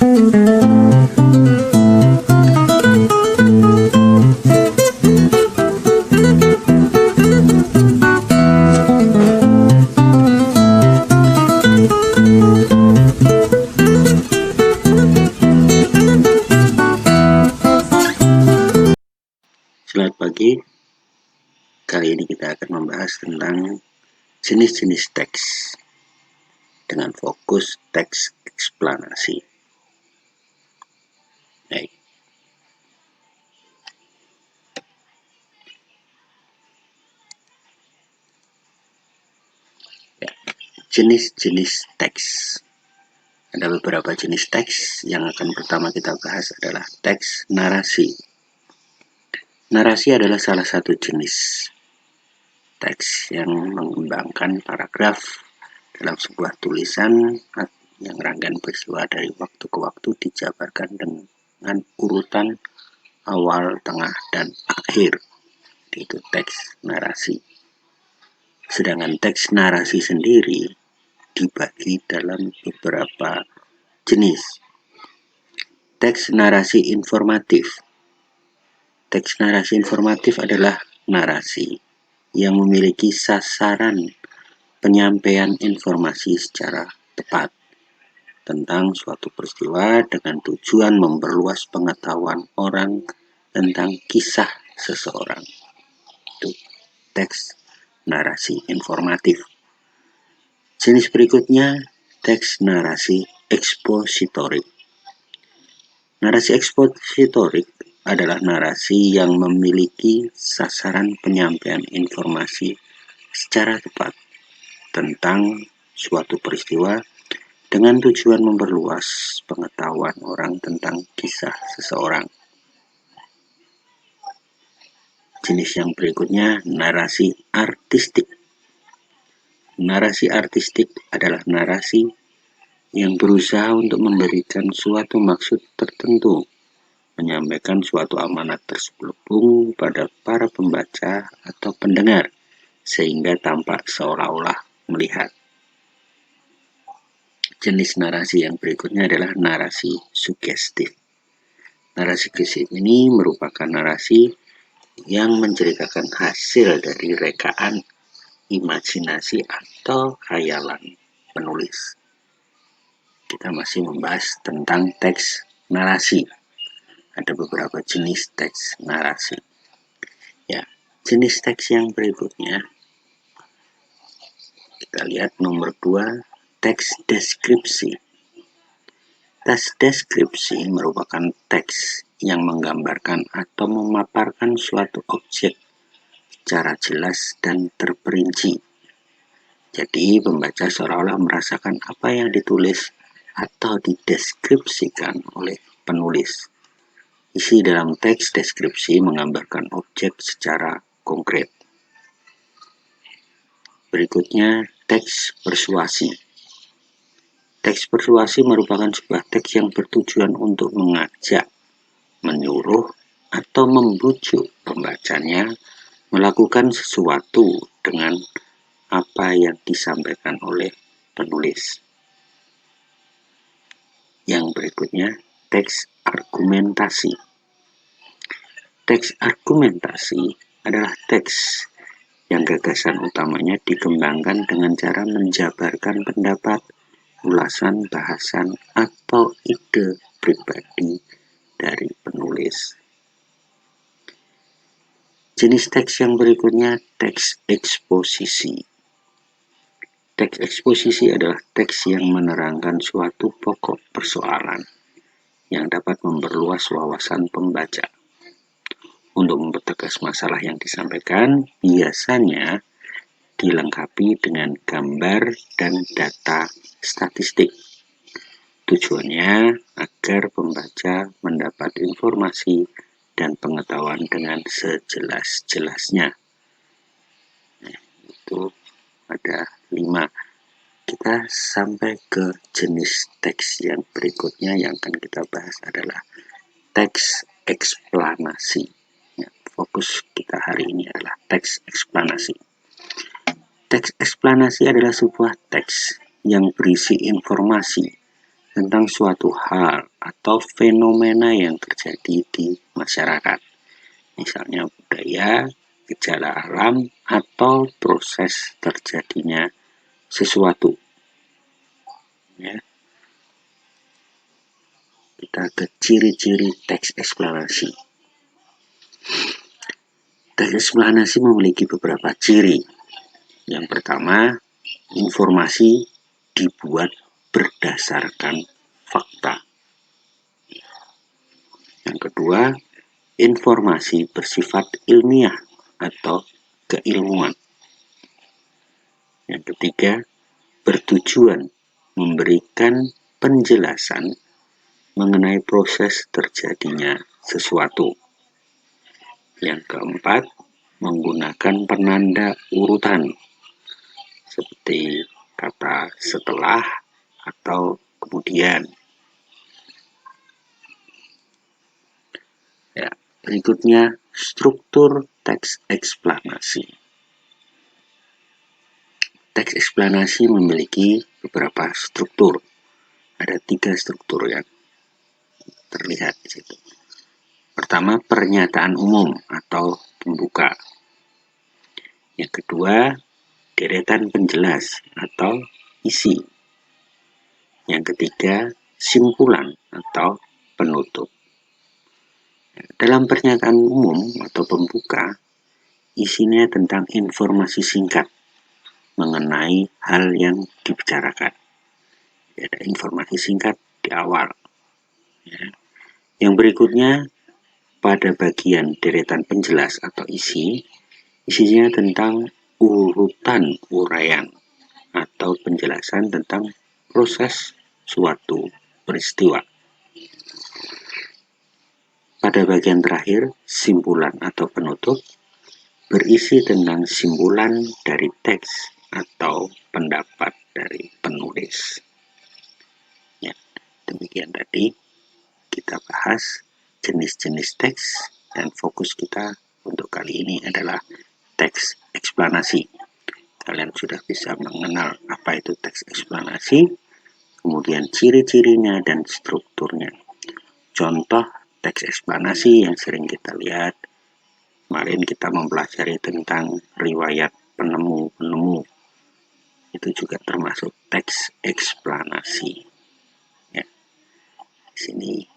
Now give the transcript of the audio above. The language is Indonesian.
Selamat pagi. Kali ini kita akan membahas tentang jenis-jenis teks dengan fokus teks eksplanasi. Baik. Ya, jenis-jenis teks. Ada beberapa jenis teks. Yang akan pertama kita bahas adalah teks narasi. Narasi adalah salah satu jenis teks yang mengembangkan paragraf dalam sebuah tulisan yang rangkaian peristiwa dari waktu ke waktu dijabarkan dengan urutan awal, tengah, dan akhir. Itu teks narasi. Sedangkan teks narasi sendiri dibagi dalam beberapa jenis. Teks narasi informatif. Teks narasi informatif adalah narasi yang memiliki sasaran penyampaian informasi secara tepat tentang suatu peristiwa dengan tujuan memperluas pengetahuan orang tentang kisah seseorang. Itu teks narasi informatif. Jenis berikutnya teks narasi ekspositorik. Narasi ekspositorik adalah narasi yang memiliki sasaran penyampaian informasi secara tepat tentang suatu peristiwa dengan tujuan memperluas pengetahuan orang tentang kisah seseorang. Jenis yang berikutnya narasi artistik. Narasi artistik adalah narasi yang berusaha untuk memberikan suatu maksud tertentu, menyampaikan suatu amanat terselubung pada para pembaca atau pendengar, sehingga tampak seolah-olah melihat. Jenis narasi yang berikutnya adalah narasi sugestif. Narasi sugestif ini merupakan narasi yang menceritakan hasil dari rekaan imajinasi atau khayalan penulis. Kita masih membahas tentang teks narasi. Ada beberapa jenis teks narasi. Ya, jenis teks yang berikutnya kita lihat nomor 2, teks deskripsi. Teks deskripsi merupakan teks yang menggambarkan atau memaparkan suatu objek secara jelas dan terperinci. Jadi pembaca seolah-olah merasakan apa yang ditulis atau dideskripsikan oleh penulis. Isi dalam teks deskripsi menggambarkan objek secara konkret. Berikutnya, teks persuasi. Teks persuasi merupakan sebuah teks yang bertujuan untuk mengajak, menyuruh, atau membujuk pembacanya melakukan sesuatu dengan apa yang disampaikan oleh penulis. Yang berikutnya, teks argumentasi. Teks argumentasi adalah teks yang gagasan utamanya dikembangkan dengan cara menjabarkan pendapat, ulasan, bahasan, atau ide pribadi dari penulis. Jenis teks yang berikutnya, teks eksposisi. Teks eksposisi adalah teks yang menerangkan suatu pokok persoalan yang dapat memperluas wawasan pembaca. Untuk mempertegas masalah yang disampaikan, biasanya dilengkapi dengan gambar dan data statistik. Tujuannya agar pembaca mendapat informasi dan pengetahuan dengan sejelas-jelasnya. Nah, itu ada 5. Kita sampai ke jenis teks yang berikutnya yang akan kita bahas adalah teks eksplanasi. Ya, fokus kita hari ini adalah teks eksplanasi. Teks eksplanasi adalah sebuah teks yang berisi informasi tentang suatu hal atau fenomena yang terjadi di masyarakat, misalnya budaya, gejala alam, atau proses terjadinya sesuatu. Ya. Kita ke ciri-ciri teks eksplanasi. Teks eksplanasi memiliki beberapa ciri. Yang pertama, informasi dibuat berdasarkan fakta. Yang kedua, informasi bersifat ilmiah atau keilmuan. Yang ketiga, bertujuan memberikan penjelasan mengenai proses terjadinya sesuatu. Yang keempat, menggunakan penanda urutan seperti kata setelah atau kemudian. Ya, berikutnya struktur teks eksplanasi. Teks eksplanasi memiliki beberapa struktur. Ada 3 struktur yang terlihat di situ. Pertama, pernyataan umum atau pembuka. Yang kedua, deretan penjelas atau isi. Yang ketiga, simpulan atau penutup. Dalam pernyataan umum atau pembuka, isinya tentang informasi singkat mengenai hal yang dibicarakan. Ada informasi singkat di awal. Ya. Yang berikutnya, pada bagian deretan penjelas atau isi, isinya tentang urutan uraian atau penjelasan tentang proses suatu peristiwa. Pada bagian terakhir, simpulan atau penutup, berisi tentang simpulan dari teks atau pendapat dari penulis. Ya, demikian tadi kita bahas jenis-jenis teks, dan fokus kita untuk kali ini adalah teks eksplanasi. Kalian sudah bisa mengenal apa itu teks eksplanasi, kemudian ciri-cirinya dan strukturnya. Contoh teks eksplanasi yang sering kita lihat, kemarin kita mempelajari tentang riwayat penemu-penemu. Itu juga termasuk teks eksplanasi. Ya. Di sini